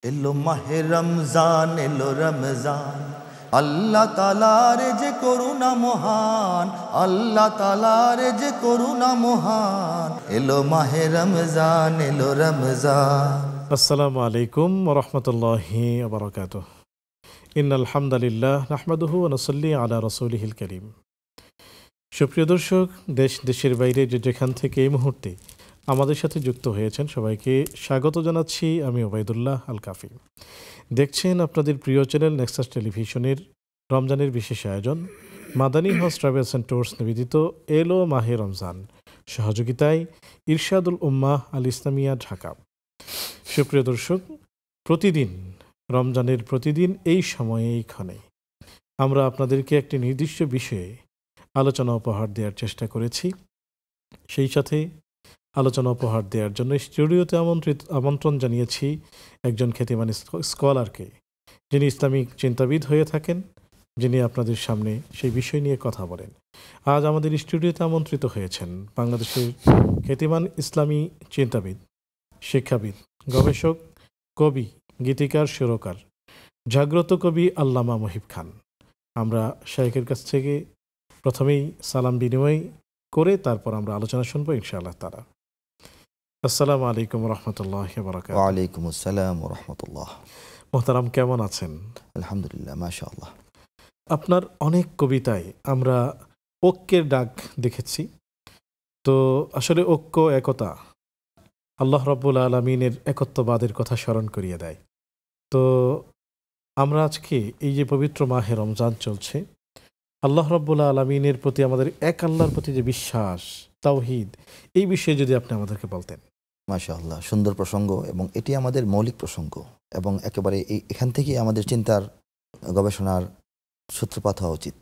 এলো মাহে রমজান, এলো রমজান, আল্লাহ তাআলার যে করুণা মহান, আল্লাহ তাআলার যে করুণা মহান। এলো মাহে রমজান, এলো রমজান। আসসালামু আলাইকুম ওয়া রাহমাতুল্লাহি ওয়া বারাকাতুহু। ইন্নাল হামদালিল্লাহ নাহমাদুহু ওয়া নুসাল্লি আলা রাসূলিহিল কারীম। সুপ্রিয় দর্শক, দেশের বাইরে যেখান থেকে এই মুহূর্তে আমাদের সাথে যুক্ত হয়েছেন সবাইকে স্বাগত জানাচ্ছি। আমি ওবায়দুল্লাহ আল কাফি। দেখছেন আপনাদের প্রিয় চ্যানেল নেক্সাস টেলিভিশনের রমজানের বিশেষ আয়োজন Madani house travels and tours নিবেদিত এলো মাহে রমজান, সহযোগিতায় ইরশাদুল উম্মাহ আল ইসলামিয়া, ঢাকা। সুপ্রিয় দর্শক, প্রতিদিন রমজানের প্রতিদিন এই সময়ে এইখানে আমরা আপনাদেরকে একটি নির্দিষ্ট বিষয়ে আলোচনা উপহার দেওয়ার চেষ্টা করেছি। সেই সাথে আলোচনা উপহার দেওয়ার জন্য স্টুডিওতে আমন্ত্রণ জানিয়েছি একজন খ্যাতিমান স্কলারকে, যিনি ইসলামিক চিন্তাবিদ হয়ে থাকেন, যিনি আপনাদের সামনে সেই বিষয় নিয়ে কথা বলেন। আজ আমাদের স্টুডিওতে আমন্ত্রিত হয়েছেন বাংলাদেশের খ্যাতিমান ইসলামী চিন্তাবিদ, শিক্ষাবিদ, গবেষক, কবি, গীতিকার, সুরকার, জাগ্রত কবি আল্লামা মুহিব খান। আমরা শাইখের কাছ থেকে প্রথমেই সালাম বিনিময় করে তারপর আমরা আলোচনা শুনবো ইনশাআল্লাহ তাআলা। আসসালামু আলাইকুম ওয়া রাহমাতুল্লাহি ওয়া বারাকাতুহু। ওয়া আলাইকুম আসসালাম ওয়া রাহমাতুল্লাহ। মোহতারাম, কেমন আছেন? আলহামদুলিল্লাহ, মাশাআল্লাহ। আপনার অনেক কবিতায় আমরা ঐক্যের ডাক দেখেছি। তো আসলে ঐক্য, একতা আল্লাহ রাব্বুল আলামিনের একত্ববাদের কথা স্মরণ করিয়ে দেয়। তো আমরা আজকে এই যে পবিত্র মাহে রমজান চলছে, আল্লাহ রাব্বুল আলামিনের প্রতি আমাদের এক আল্লাহর প্রতি যে বিশ্বাস, তাওহীদ, এই বিষয়ে যদি আপনি আমাদেরকে বলতেন। মাশাআল্লাহ, সুন্দর প্রসঙ্গ এবং এটি আমাদের মৌলিক প্রসঙ্গ এবং একেবারে এখান থেকেই আমাদের চিন্তার, গবেষণার সূত্রপাত হওয়া উচিত।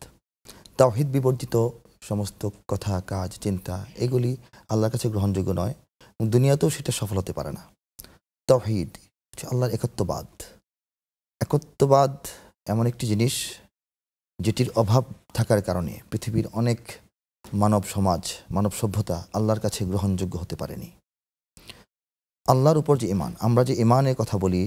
তাওহীদ বিবর্জিত সমস্ত কথা, কাজ, চিন্তা এগুলি আল্লাহর কাছে গ্রহণযোগ্য নয়, দুনিয়াতেও সেটা সফল হতে পারে না। তাওহীদ হচ্ছে আল্লাহর একত্ববাদ। একত্ববাদ এমন একটি জিনিস যেটির অভাব থাকার কারণে পৃথিবীর অনেক মানব সমাজ, মানব সভ্যতা আল্লাহর কাছে গ্রহণযোগ্য হতে পারেনি। আল্লাহর উপর যে ঈমান, আমরা যে ঈমানের কথা বলি,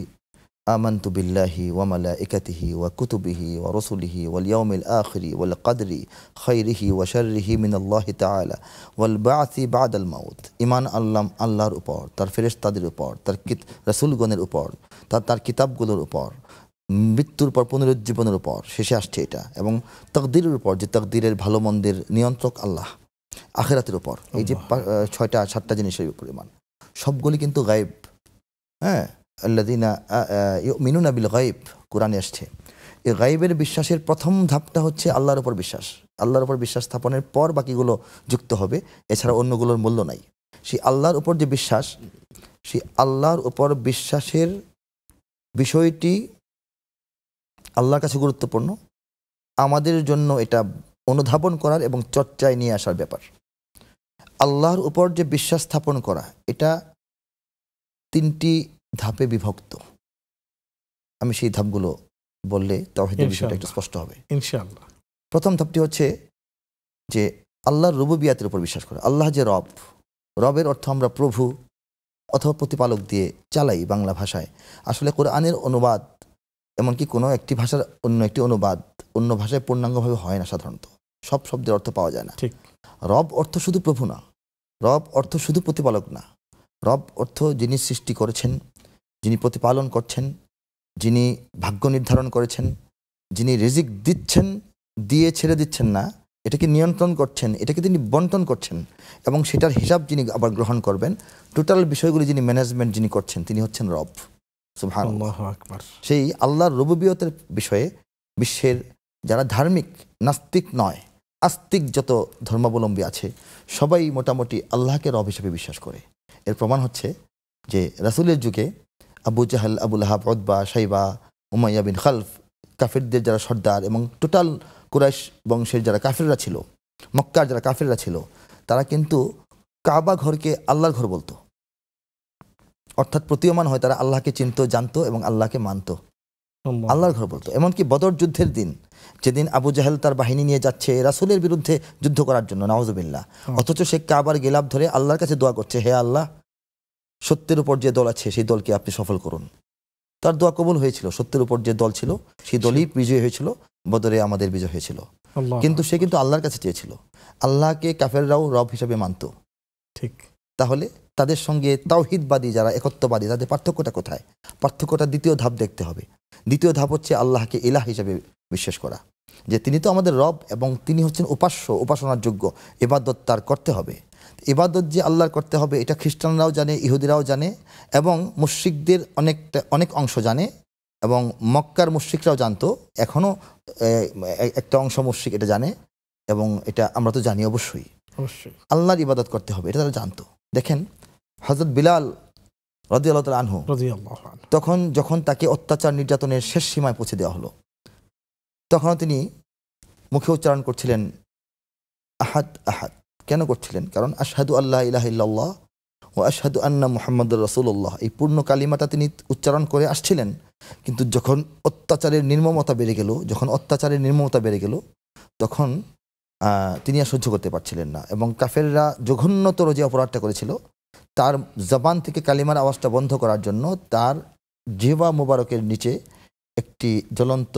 আমানতু বিল্লাহি ওয়া মালাইকাতিহি ওয়া কুতুবিহি ওয়া রাসূলিহি ওয়াল ইয়াউমিল আখিরি ওয়াল কদরি খাইরিহি ওয়া শাররিহি মিনাল্লাহি তাআলা ওয়াল বা'সি বা'দাল মাউত। ঈমান আল্লাহর উপর, তার ফেরেশতাদের উপর, তার রাসূলগণের উপর, তার কিতাবগুলোর উপর, মৃত্যুর পর পুনরুজ্জীবনের উপর, শেষে আসছে এটা, এবং তাকদীরের উপর, যে তাকদীরের ভালো মন্দের নিয়ন্ত্রক আল্লাহ, আখিরাতের উপর, এই যে 6টা জিনিসের উপর ঈমান। সবগুলি কিন্তু গায়েব। হ্যাঁ, আল্লাযীনা ইউমিনুনা বিল গায়ব কোরআনে আসছে। এই গায়েবের বিশ্বাসের প্রথম ধাপটা হচ্ছে আল্লাহর উপর বিশ্বাস। আল্লাহর উপর বিশ্বাস স্থাপনের পর বাকিগুলো যুক্ত হবে, এছাড়া অন্যগুলোর মূল্য নাই। সেই আল্লাহর উপর যে বিশ্বাস, সেই আল্লাহর উপর বিশ্বাসের বিষয়টি আল্লাহর কাছে গুরুত্বপূর্ণ। আমাদের জন্য এটা অনুধাবন করার এবং চর্চায় নিয়ে আসার ব্যাপার। আল্লাহর উপর যে বিশ্বাস স্থাপন করা, এটা 3টি ধাপে বিভক্ত। আমি সেই ধাপগুলো বললে তাওহীদের বিষয়টা একটু স্পষ্ট হবে ইনশাআল্লাহ। প্রথম ধাপটি হচ্ছে যে আল্লাহর রুবুবিয়াতের উপর বিশ্বাস করা। আল্লাহ যে রব, রবের অর্থ আমরা প্রভু অথবা প্রতিপালক দিয়ে চালাই বাংলা ভাষায়। আসলে কোরআনের অনুবাদ, এমনকি কোনো একটি ভাষার অন্য একটি অনুবাদ অন্য ভাষায় পূর্ণাঙ্গভাবে হয় না সাধারণত, সব শব্দের অর্থ পাওয়া যায় না। ঠিক। রব অর্থ শুধু প্রভু না, রব অর্থ শুধু প্রতিপালক না, রব অর্থ যিনি সৃষ্টি করেছেন, যিনি প্রতিপালন করছেন, যিনি ভাগ্য নির্ধারণ করেছেন, যিনি রিজিক দিচ্ছেন, দিয়ে ছেড়ে দিচ্ছেন না, এটাকে নিয়ন্ত্রণ করছেন, এটাকে তিনি বন্টন করছেন এবং সেটার হিসাব যিনি আবার গ্রহণ করবেন, টোটাল বিষয়গুলি যিনি ম্যানেজমেন্ট যিনি করছেন, তিনি হচ্ছেন রব। সুবহানাল্লাহ, আল্লাহু আকবার। সেই আল্লাহর রুবুবিয়তের বিষয়ে বিশ্বের যারা ধার্মিক, নাস্তিক নয়, আস্তিক যত ধর্মাবলম্বী আছে, সবাই মোটামুটি আল্লাহকে রব হিসেবে বিশ্বাস করে। এর প্রমাণ হচ্ছে যে রাসূলের যুগে Abu Jahl, Abu Lahab, Utba, শাইবা, Umayya বিন খালফ, কাফিরদের যারা সর্দার এবং টোটাল কুরাইশ বংশের যারা কাফিররা ছিল, মক্কার যারা কাফিররা ছিল, তারা কিন্তু কাবা ঘরকে আল্লাহর ঘর বলতো। অর্থাৎ প্রতীয়মান হয় তারা আল্লাহকে চিনতো, জানতো এবং আল্লাহকে মানতো, আল্লাহর ঘর বলতো। এমনকি বদর যুদ্ধের দিন, যেদিন আবু জাহেল তার বাহিনী নিয়ে যাচ্ছে রাসূলের বিরুদ্ধে যুদ্ধ করার জন্য, নাউজুবিল্লাহ, অথচ সে কাবার গিলাফ ধরে আল্লাহর কাছে দোয়া করছে, হে আল্লাহ, সত্যের উপর যে দল আছে সেই দলকে আপনি সফল করুন। তার দোয়া কবুল হয়েছিল। সত্যের উপর যে দল ছিল সেই দলই বিজয় হয়েছিল, বদরে আমাদের বিজয় হয়েছিল। আল্লাহ কিন্তু সে কিন্তু আল্লাহর কাছে চেয়েছিল, আল্লাহকে কাফেররাও রব হিসেবে মানত। ঠিক। তাহলে তাদের সঙ্গে তাওহিদবাদী যারা, একত্ববাদী, তাদের পার্থক্যটা কোথায়? পার্থক্যটা দ্বিতীয় ধাপ দেখতে হবে। দ্বিতীয় ধাপ হচ্ছে আল্লাহকে ইলাহ হিসেবে বিশ্বাস করা, যে তিনি তো আমাদের রব এবং তিনি হচ্ছেন উপাস্য, উপাসনার যোগ্য, ইবাদত তার করতে হবে। ইবাদত যে আল্লাহর করতে হবে এটা খ্রিস্টানরাও জানে, ইহুদিরাও জানে, এবং মুশরিকদের অনেক অংশ জানে, এবং মক্কার মুশরিকরাও জানতো। এখনও একটা অংশ মুশরিক এটা জানে, এবং এটা আমরা তো জানি অবশ্যই। অবশ্যই আল্লাহর ইবাদত করতে হবে, এটা তারা জানতো। দেখেন হযরত বিলাল রাদিয়াল্লাহু তাআলা আনহু, রাদিয়াল্লাহু আনহু, যখন তাকে অত্যাচার নির্যাতনের শেষ সীমায় পৌঁছে দেওয়া হলো, তখন তিনি মুখে উচ্চারণ করছিলেন আহাদ আহাদ। কেন করছিলেন? কারণ আশহাদু আল্লা ইলাহা ইল্লাল্লাহ ও আশহাদু আন্না মুহাম্মাদুর রাসূলুল্লাহ, এই পূর্ণ কালিমাটা তিনি উচ্চারণ করে আসছিলেন। কিন্তু যখন অত্যাচারের নির্মমতা বেড়ে গেল, তখন তিনি আর সহ্য করতে পারছিলেন না, এবং কাফেররা জঘন্যতর যে অপরাধটা করেছিল, তার জবান থেকে কালিমার আওয়াজটা বন্ধ করার জন্য তার জিহ্বা মোবারকের নিচে একটি জ্বলন্ত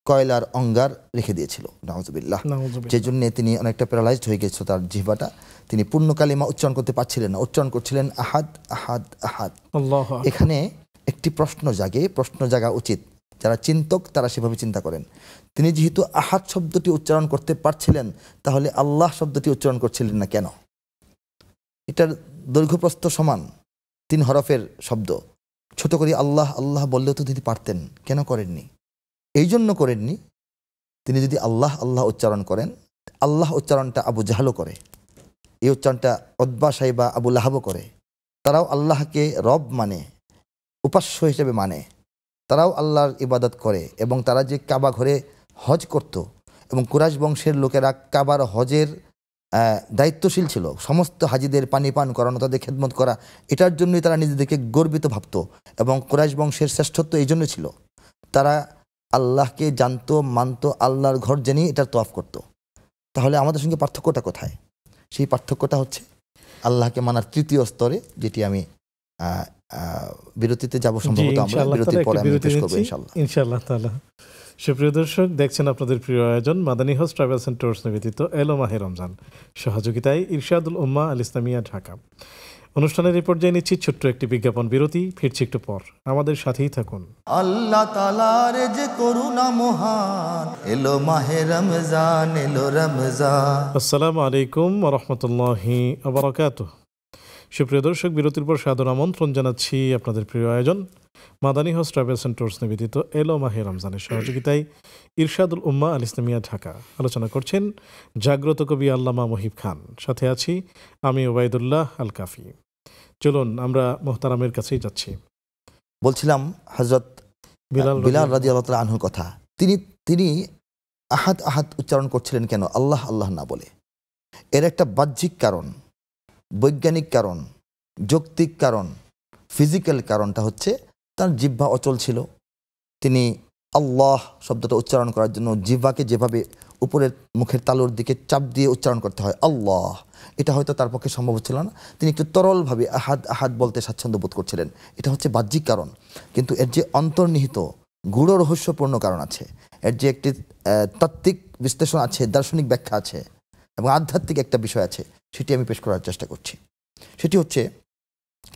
কয়লার অঙ্গার রেখে দিয়েছিল, নাউজুবিল্লাহ। যে জন্য তিনি অনেকটা প্যারালাইজড হয়ে গেছিল তার জিহ্বাটা, তিনি পূর্ণ কালিমা উচ্চারণ করতে পারছিলেন না, উচ্চারণ করছিলেন আহাদ আহাদ আহাদ। এখানে একটি প্রশ্ন জাগা উচিত, যারা চিন্তক তারা সেভাবে চিন্তা করেন। তিনি যেহেতু আহাদ শব্দটি উচ্চারণ করতে পারছিলেন, তাহলে আল্লাহ শব্দটি উচ্চারণ করছিলেন না কেন? এটার দৈর্ঘ্যপ্রস্থ সমান, 3 হরফের শব্দ। ছোট করে আল্লাহ আল্লাহ বললেও তো তিনি পারতেন, কেন করেননি? এই জন্য করেননি, তিনি যদি আল্লাহ আল্লাহ উচ্চারণ করেন, আল্লাহ উচ্চারণটা আবু জাহলও করে, এই উচ্চারণটা উতবা সাইবা আবু লাহাবও করে, তারাও আল্লাহকে রব মানে, উপাস্য হিসেবে মানে, তারাও আল্লাহর ইবাদত করে, এবং তারা যে কাবা ঘরে হজ করত, এবং কুরাইশ বংশের লোকেরা কাবার হজের দায়িত্বশীল ছিল, সমস্ত হাজিদের পানি পান করানো, তাদের খেদমত করা, এটার জন্যই তারা নিজেদেরকে গর্বিত ভাবত, এবং কুরাইশ বংশের শ্রেষ্ঠত্ব এই জন্য ছিল। তারা আল্লাহকে জানতো, মানতো, আল্লাহর ঘর জেনেই এটার তোয়াফ করত। তাহলে আমাদের সঙ্গে পার্থক্যটা কোথায়? সেই পার্থক্যটা হচ্ছে আল্লাহকে মানার তৃতীয় স্তরে, যেটি আমি বিরতিতে যাব, সম্ভবত আমরা বিরতির পরে আমি পেশ করব ইনশাআল্লাহ তাআলা। সুপ্রিয় দর্শক, দেখছেন আপনাদের প্রিয় আয়োজন Madani house travels and tours নিবেদিত এলো মাহে রমজান, সহযোগিতায় ইরশাদুল উম্মাহ আল ইসলামিয়া ঢাকা। অনুষ্ঠানের এই পর্যায়ে নিচ্ছি ছোট্ট একটি বিজ্ঞাপন বিরতি, ফিরছি একটু পর, আমাদের সাথেই থাকুন। আল্লাহ তাআলার যে করুণা মহান, এলো মাহে রমজান, এলো রমজান। আসসালামু আলাইকুম ওয়া রাহমাতুল্লাহি ওয়া বারাকাতুহু। সুপ্রিয় দর্শক, বিরতির পর সাদর আমন্ত্রণ জানাচ্ছি আপনাদের প্রিয় আয়োজন Madani house travels and tours নিবেদিত এলো মাহে রমজানের সহযোগিতায় ইরশাদুল উম্মাহ আল ইসলামিয়া ঢাকা। আলোচনা করছেন জাগ্রত কবি আল্লামা মুহিব খান, সাথে আছি আমি ওবায়দুল্লাহ আল কাফি। চলুন আমরা মোহতারামের কাছেই যাচ্ছি। বলছিলাম হযরত বিলাল রাদিয়াল্লাহু তাআলা আনহুর কথা। তিনি আহাদ আহাদ উচ্চারণ করছিলেন কেন, আল্লাহ আল্লাহ না বলে? এর একটা বাহ্যিক কারণ, বৈজ্ঞানিক কারণ, যৌক্তিক কারণ, ফিজিক্যাল কারণটা হচ্ছে তার জিহ্বা অচল ছিল। তিনি আল্লাহ শব্দটা উচ্চারণ করার জন্য জিহ্বাকে যেভাবে উপরের মুখের তালুর দিকে চাপ দিয়ে উচ্চারণ করতে হয় আল্লাহ, এটা হয়তো তার পক্ষে সম্ভব ছিল না। তিনি একটু তরলভাবে আহাদ আহাদ বলতে স্বাচ্ছন্দ্য বোধ করছিলেন। এটা হচ্ছে বাহ্যিক কারণ, কিন্তু এর যে অন্তর্নিহিত গূঢ় রহস্যপূর্ণ কারণ আছে, এর যে একটি তাত্ত্বিক বিশ্লেষণ আছে, দার্শনিক ব্যাখ্যা আছে, এবং আধ্যাত্মিক একটা বিষয় আছে, সেটি আমি পেশ করার চেষ্টা করছি। সেটি হচ্ছে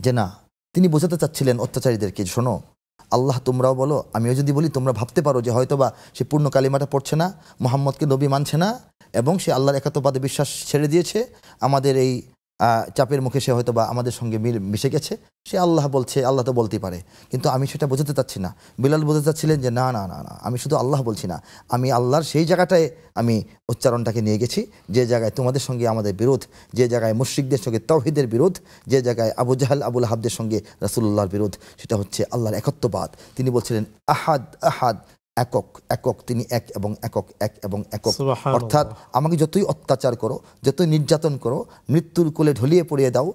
যে না, তিনি বোঝাতে চাচ্ছিলেন অত্যাচারীদেরকে, শোনো, আল্লাহ তোমরাও বলো, আমিও যদি বলি, তোমরা ভাবতে পারো যে হয়তোবা সে পূর্ণ কালিমাটা পড়ছে না, মুহাম্মদকে নবী মানছে না, এবং সে আল্লাহর একাত্মবাদে বিশ্বাস ছেড়ে দিয়েছে, আমাদের এই চাপের মুখে সে হয়তোবা আমাদের সঙ্গে মিশে গেছে, সে আল্লাহ বলছে, আল্লাহ তো বলতেই পারে। কিন্তু আমি সেটা বোঝাতে চাচ্ছি না। বিলাল বোঝাতে চাচ্ছিলেন যে না না না না, আমি শুধু আল্লাহ বলছি না, আমি আল্লাহর সেই জায়গাটায় আমি উচ্চারণটাকে নিয়ে গেছি যে জায়গায় তোমাদের সঙ্গে আমাদের বিরোধ, যে জায়গায় মুশরিকদের সঙ্গে তাওহীদের বিরোধ, যে জায়গায় আবু জাহাল আবুল আহাবদের সঙ্গে রাসূলুল্লাহর বিরোধ, সেটা হচ্ছে আল্লাহর একত্ববাদ। তিনি বলছিলেন আহাদ আহাদ, একক একক, তিনি এক এবং একক, এক এবং একক। অর্থাৎ আমাকে যতই অত্যাচার করো, যতই নির্যাতন করো, মৃত্যুর কোলে ঢলিয়ে পড়িয়ে দাও,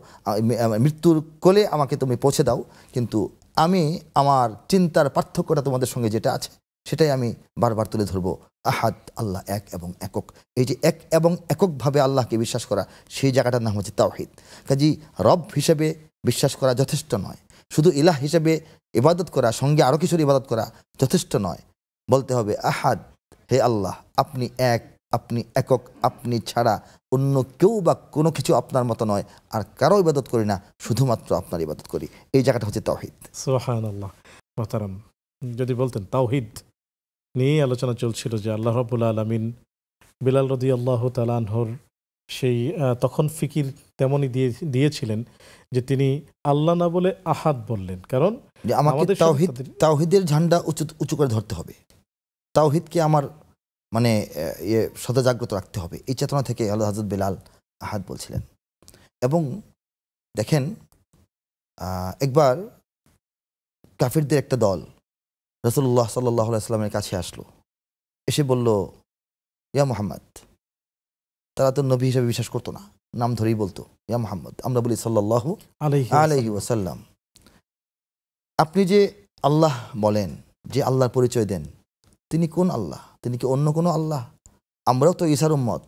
মৃত্যুর কোলে আমাকে তুমি পৌঁছে দাও, কিন্তু আমি আমার চিন্তার পার্থক্যটা তোমাদের সঙ্গে যেটা আছে সেটাই আমি বারবার তুলে ধরবো, আহাদ, আল্লাহ এক এবং একক। এই যে এক এবং এককভাবে আল্লাহকে বিশ্বাস করা, সেই জায়গাটার নাম হচ্ছে তাওহীদ। কাজী রব হিসেবে বিশ্বাস করা যথেষ্ট নয়, শুধু ইলাহ হিসেবে ইবাদত করা, সঙ্গে আরও কিছুর ইবাদত করা যথেষ্ট নয়। বলতে হবে আহাদ, হে আল্লাহ আপনি এক, আপনি একক, আপনি ছাড়া অন্য কেউ বা কোনো কিছু আপনার মতো নয়, আর কারো ইবাদত করি না, শুধুমাত্র আপনার ইবাদত করি। এই জায়গাটা হচ্ছে তাওহীদ। সুবহানাল্লাহ। মুহতারাম, যদি বলতেন তাওহীদ নিয়ে আলোচনা চলছিল যে আল্লাহ রাব্বুল আলামিন বিলাল রাদিয়াল্লাহু তাআলা আনহুর সেই তখন ফিকির তেমনই দিয়েছিলেন যে তিনি আল্লাহ না বলে আহাদ বললেন, কারণ যে আমাকে আমাদের সাথে তাওহীদ, তাদের- তাওহীদের ঝান্ডা উঁচু করে ধরতে হবে, তাওহীদকে আমার মানে সদা জাগ্রত রাখতে হবে। এই চেতনা থেকে আল্লাহ হযরত বিলাল আহাদ বলছিলেন। এবং দেখেন একবার কাফিরদের একটা দল রাসূলুল্লাহ সাল্লাল্লাহু আলাইহি ওয়াসাল্লামের কাছে আসলো, এসে বলল, ইয়া মুহাম্মদ। তারা তো নবী হিসেবে বিশ্বাস করতো না, নাম ধরেই বলতো ইয়া মুহাম্মদ, আমরা বলি সাল্লাল্লাহু আলাইহি ওয়াসাল্লাম। আপনি যে আল্লাহ বলেন, যে আল্লাহর পরিচয় দেন, তিনি কোন আল্লাহ? তিনি কি অন্য কোনো আল্লাহ? আমরাও তো ঈসার উম্মত,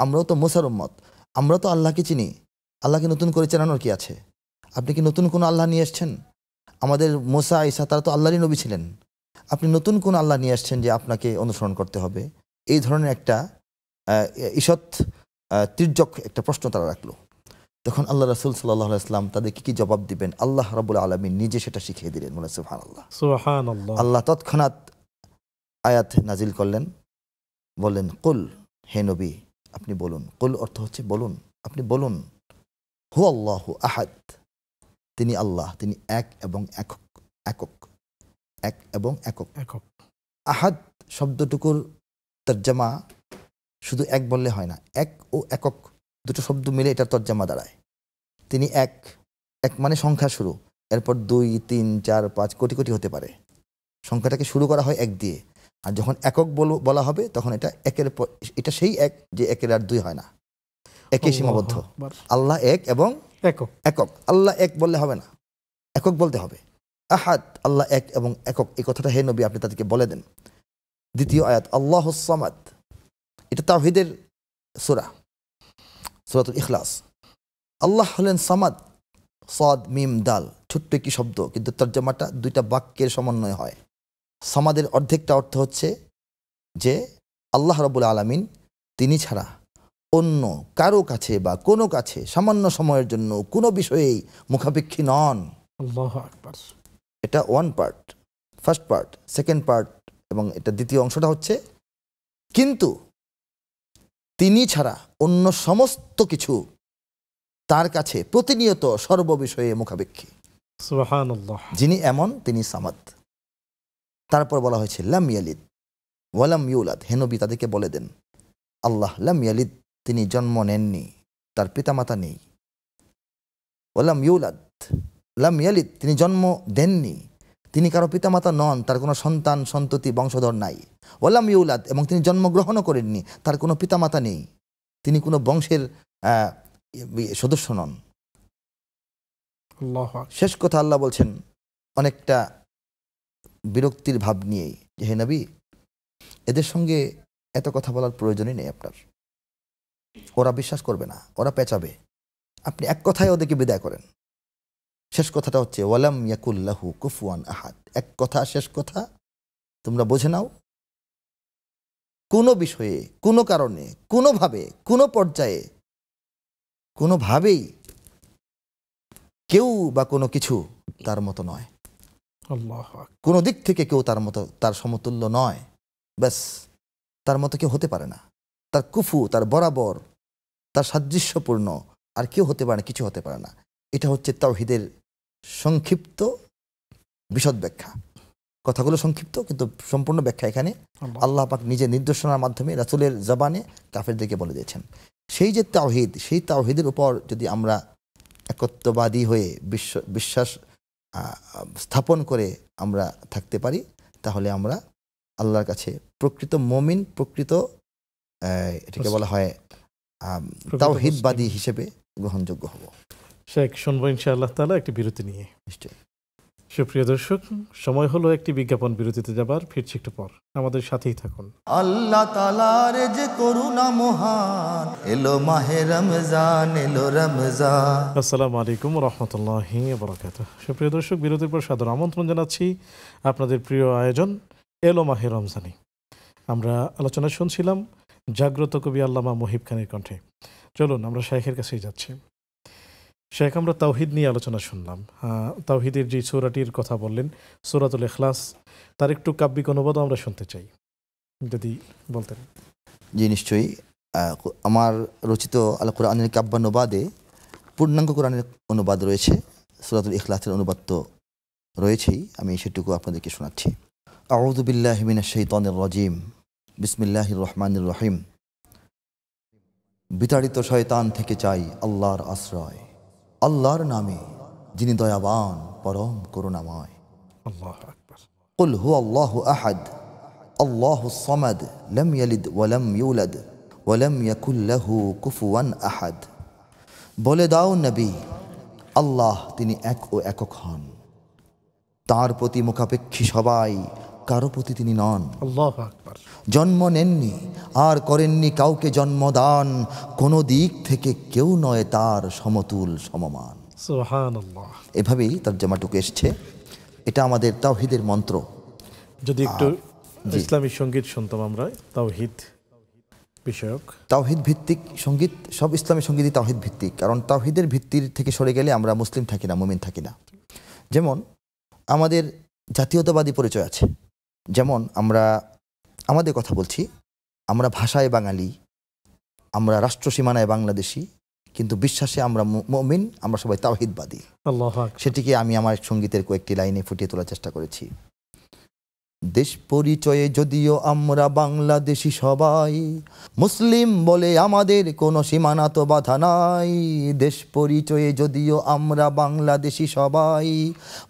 আমরাও তো মুসার উম্মত, আমরাও তো আল্লাহকে চিনি। আল্লাহকে নতুন করে চেনানোর কি আছে? আপনি কি নতুন কোনো আল্লাহ নিয়ে এসছেন? আমাদের মুসা ঈসা তারা তো আল্লাহরই নবী ছিলেন, আপনি নতুন কোন আল্লাহ নিয়ে আসছেন যে আপনাকে অনুসরণ করতে হবে? এই ধরনের একটা ঈষৎ তির্যক একটা প্রশ্ন তারা রাখলো। তখন আল্লাহ রাসূল সাল্লাল্লাহু আলাইহি ওয়াসাল্লাম তাদেরকে কি জবাব দিবেন, আল্লাহ রাব্বুল আলামিন নিজে সেটা শিখিয়ে দিলেন। বলে সুবহানাল্লাহ। সুবহানাল্লাহ। আল্লাহ তৎক্ষণাৎ আয়াত নাজিল করলেন, বললেন কুল, হে নবী আপনি বলুন। কুল অর্থ হচ্ছে বলুন, আপনি বলুন, হু আল্লাহু আহাদ, তিনি আল্লাহ, তিনি এক এবং একক, একক, এক এবং একক। একক। আহাদ শব্দটুকুর তর্জমা শুধু এক বললে হয় না, এক ও একক দুটো শব্দ মিলে এটার তর্জমা দাঁড়ায়। তিনি এক, এক মানে সংখ্যা শুরু, এরপর 2, 3, 4, 5 কোটি কোটি হতে পারে। সংখ্যাটাকে শুরু করা হয় এক দিয়ে, আর যখন একক বলা হবে তখন এটা একের পর, এটা সেই এক যে একের আর 2 হয় না, একে সীমাবদ্ধ। আল্লাহু আকবার। আল্লাহ এক এবং একক। একক। আল্লাহ এক বললে হবে না, একক বলতে হবে। আহাদ, আল্লাহ এক এবং একক, এই কথাটা হে নবী আপনি তাদেরকে বলে দেন। দ্বিতীয় আয়াত আল্লাহুস সামাদ, এটা তাওহীদের সূরা, সূরাতুল ইখলাস। আল্লাহ হলেন সামাদ, সাদ মিম দাল, ছোট্ট একটি শব্দ, কিন্তু তর্জমাটা 2টা বাক্যের সমন্বয় হয়। সামাদের অর্ধেকটা অর্থ হচ্ছে যে আল্লাহ রাব্বুল আলামিন তিনি ছাড়া অন্য কারো কাছে বা কোনো কাছে সামান্য সময়ের জন্য কোনো বিষয়েই মুখাপেক্ষী নন। আল্লাহু আকবার। এটা one part, first part, second part, এবং এটা দ্বিতীয় অংশটা হচ্ছে কিন্তু তিনি ছাড়া অন্য সমস্ত কিছু তার কাছে প্রতিনিয়ত সর্ববিষয়ে মুখাপেক্ষী। সুবহানাল্লাহ। যিনি এমন তিনি সামাদ। তারপর বলা হয়েছে লাম ইয়ালিদ ওয়ালাম ইউলাদ, হে নবী তাদেরকে বলে দেন আল্লাহ লাম ইয়ালিদ, তিনি জন্ম নেননি, তার পিতামাতা নেই। ওয়ালাম ইউলাদ, লাম ইয়ালিদ, তিনি জন্ম দেননি, তিনি কারো পিতামাতা নন, তার কোনো সন্তান সন্ততি বংশধর নাই। ওয়ালাম ইউলাদ, এবং তিনি জন্মগ্রহণও করেননি, তার কোনো পিতামাতা নেই, তিনি কোনো বংশের সদস্য নন। আল্লাহু আকবার। শেষ কথা আল্লাহ বলছেন অনেকটা বিরক্তির ভাব নিয়েই, যে হে নবী এদের সঙ্গে এত কথা বলার প্রয়োজনই নেই আপনার, ওরা বিশ্বাস করবে না, ওরা পেঁচাবে, আপনি এক কথায় ওদেরকে বিদায় করেন। শেষ কথাটা হচ্ছে ওয়ালাম ইয়াকুল্লাহু কুফুয়ান আহাদ, এক কথা, শেষ কথা তোমরা বুঝে নাও, কোনো বিষয়ে, কোনো কারণে, কোনোভাবে, কোনো পর্যায়ে, কোনোভাবেই কেউ বা কোনো কিছু তার মতো নয়, আল্লাহু আকবার। কোনো দিক থেকে কেউ তার মতো, তার সমতুল্য নয়। ব্যাস, তার মতো কেউ হতে পারে না, তার কুফু, তার বরাবর, তার সাদৃশ্যপূর্ণ আর কেউ হতে পারে না, কিছু হতে পারে না। এটা হচ্ছে তাওহীদের সংক্ষিপ্ত বিশদ ব্যাখ্যা। কথাগুলো সংক্ষিপ্ত, কিন্তু সম্পূর্ণ ব্যাখ্যা এখানে আল্লাহ পাক নিজের নির্দেশনার মাধ্যমে রাসূলের জবানে কাফেরদেরকে বলে দিয়েছেন। সেই যে তাওহীদ, সেই তাওহীদের উপর যদি আমরা একত্ববাদী হয়ে বিশ্বাস স্থাপন করে আমরা থাকতে পারি, তাহলে আমরা আল্লাহর কাছে প্রকৃত মুমিন, প্রকৃত এটাকে বলা হয় তাওহীদবাদী হিসেবে গ্রহণযোগ্য হব। শেখ, শুনবো ইনশাআল্লাহ তাআলা একটি বিরতি নিয়ে। নিশ্চয়ই। সুপ্রিয় দর্শক, সময় হলো একটি বিজ্ঞাপন বিরতিতে যাবার, ফিরছি একটু পর, আমাদের সাথেই থাকুন। আল্লাহ তাআলার যে করুণা মহান, এলো মাহে রমজান, এলো রমজান। আসসালামু আলাইকুম রহমতুল্লাহি বারাকাতুহু। সুপ্রিয় দর্শক, বিরতির পর সাদর আমন্ত্রণ জানাচ্ছি আপনাদের প্রিয় আয়োজন এলো মাহে রমজানে। আমরা আলোচনা শুনছিলাম জাগ্রত কবি আল্লামা মুহিব খানের কণ্ঠে। চলুন আমরা শাইখের কাছেই যাচ্ছি। শেখ, আমরা তাওহিদ নিয়ে আলোচনা শুনলাম। তাওহিদের যে সূরাটির কথা বললেন, সূরাতুল ইখলাস, তার একটু কাব্যিক অনুবাদও আমরা শুনতে চাই, যদি বলতেন। জি নিশ্চয়ই। আমার রচিত আল কোরআনের কাব্যানুবাদে পূর্ণাঙ্গ কোরআনের অনুবাদ রয়েছে, সূরাতুল ইখলাসের অনুবাদ তো রয়েছেই, আমি সেটুকু আপনাদেরকে শোনাচ্ছি। আউযু বিল্লাহি মিনাশ শাইতানির রাজিম, বিসমিল্লাহির রহমানির রহিম। বিতাড়িত শয়তান থেকে চাই আল্লাহর আশ্রয়, আল্লাহর নামে যিনি দয়াবান পরম করুণাময়। আল্লাহু আকবার। কুল হুয়াল্লাহু আহাদ, আল্লাহুস সামাদ, লাম ইয়ালিদ ওয়া লাম ইউলাদ ওয়া লাম ইয়াকুল লাহু কুফুয়ান আহাদ। বলে দাও নবী, আল্লাহ তিনি এক ও একক হন, তার প্রতি মুখাপেক্ষী সবাই, কারো প্রতি তিনি নন। আল্লাহু আকবার। জন্ম নেননি আর করেননি কাউকে জন্মদান, কোনো দিক থেকে কেউ নয় তার সমতুল সমমান। সুবহানাল্লাহ। এভাবেই তরজমাটুকু এসছে। এটা আমাদের তাওহীদের মন্ত্র। যদি একটু ইসলামী সঙ্গীত শুনতাম আমরা, তাওহীদ বিষয়ক। তাওহীদ ভিত্তিক সঙ্গীত, সব ইসলামী সঙ্গীতই তাওহীদ ভিত্তিক, কারণ তাওহীদের ভিত্তির থেকে সরে গেলে আমরা মুসলিম থাকি না, মুমিন থাকি না। যেমন আমাদের জাতীয়তাবাদী পরিচয় আছে, যেমন আমরা আমাদের কথা বলছি, আমরা ভাষায় বাঙালি, আমরা রাষ্ট্র সীমানায় বাংলাদেশি, কিন্তু বিশ্বাসে আমরা মুমিন, আমরা সবাই তাওহীদবাদী। আল্লাহু আকবার। সেটিকে আমি আমার সঙ্গীতের কয়েকটি লাইনে ফুটিয়ে তোলার চেষ্টা করেছি। দেশ পরিচয়ে যদিও আমরা বাংলাদেশি সবাই, মুসলিম বলে আমাদের কোনো সীমানা তো বাধা নাই। দেশ পরিচয়ে যদিও আমরা বাংলাদেশি সবাই,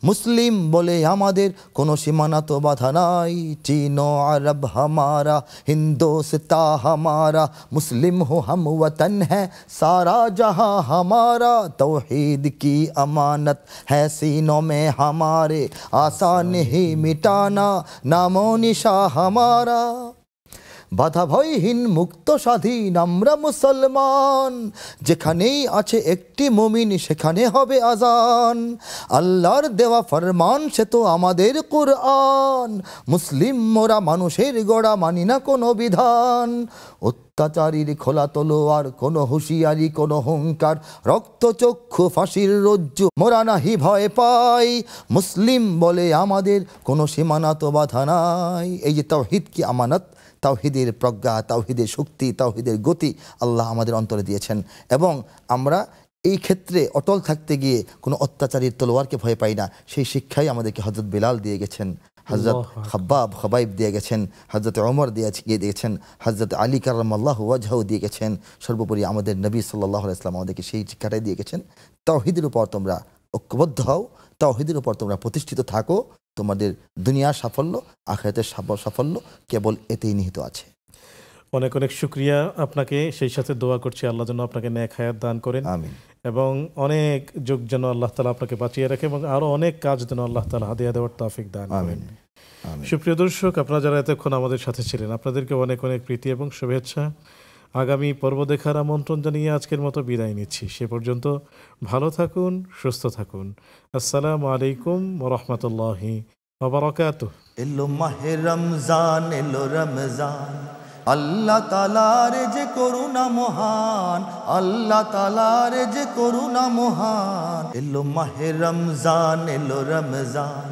মুসলিম বলে আমাদের কোনো সীমানা তো বাধা নাই। চীন আরব হামারা, হিন্দোস্তা হামারা, মুসলিম হো হাম ওতন হ্যাঁ সারা जहां हमारा। तौहीद की अमानत है सीनों में हमारे, आसान ही मिटाना नामो निशा हमारा। বাধা ভয়হীন মুক্ত স্বাধীন আমরা মুসলমান, যেখানেই আছে একটি মুমিন সেখানে হবে আজান। আল্লাহর দেওয়া ফরমান সে তো আমাদের কুরআন, মুসলিম মোরা মানুষের গড়া মানি না কোনো বিধান। অত্যাচারীর খোলা তলোয়ার, কোনো হুঁশিয়ারি কোনো হুঙ্কার, রক্তচক্ষু ফাঁসির রজ্জু মোরা নাহি ভয় পাই। মুসলিম বলে আমাদের কোনো সীমানা তো বাধা নাই। এই যে তাওহীদ কি আমানত, তাওহীদের প্রজ্ঞা, তাওহীদের শক্তি, তাওহীদের গতি আল্লাহ আমাদের অন্তরে দিয়েছেন, এবং আমরা এই ক্ষেত্রে অটল থাকতে গিয়ে কোনো অত্যাচারীর তলোয়ারকে ভয় পাই না। সেই শিক্ষাই আমাদেরকে হযরত বেলাল দিয়ে গেছেন, হযরত খাবাইব দিয়ে গেছেন, হযরত ওমর দিয়ে গেছেন, হযরত আলী কারামাল্লাহু ওয়াজহাহু দিয়ে গেছেন। সর্বোপরি আমাদের নবী সাল্লাল্লাহু আলাইহি ওয়াসাল্লাম আমাদেরকে সেই শিক্ষাটাই দিয়ে গেছেন, তাওহীদের উপর তোমরা ঐক্যবদ্ধ হও, তাওহীদের উপর তোমরা প্রতিষ্ঠিত থাকো, তোমাদের দুনিয়ার সাফল্য আখিরাতের সাফল্য কেবল এতেই নিহিত আছে। অনেক অনেক শুকরিয়া আপনাকে, সেই সাথে দোয়া করছি আল্লাহ যেন আপনাকে নেক হায়াত দান করেন, আমিন, এবং অনেক যুগ যেন আল্লাহ তাআলা আপনাকে বাঁচিয়ে রাখে, এবং আরো অনেক কাজ যেন আল্লাহ তাআলা হাদিয়া দেওয়ার তৌফিক দান করেন। সুপ্রিয় দর্শক, আপনারা যারা এতক্ষণ আমাদের সাথে ছিলেন, আপনাদেরকে অনেক অনেক প্রীতি এবং শুভেচ্ছা। আগামী পর্ব দেখার আমন্ত্রণ জানিয়ে আজকের মতো বিদায় নিচ্ছি। সে পর্যন্ত ভালো থাকুন, সুস্থ থাকুন। আসসালামু আলাইকুম ওয়া রাহমাতুল্লাহি ওয়া বারাকাতুহু। এলো মাহে রমজান, এলো রমজান, আল্লাহ তাআলার যে করুণা মহান, আল্লাহ তাআলার যে করুণা মহান। এলো মাহে রমজান, এলো রমজান,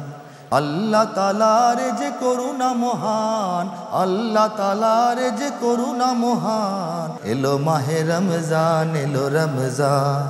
আল্লাহ তাআলার যে করুণা মহান, আল্লাহ তাআলার যে করুণা মহান। এলো মাহে রমজান, এলো রমজান।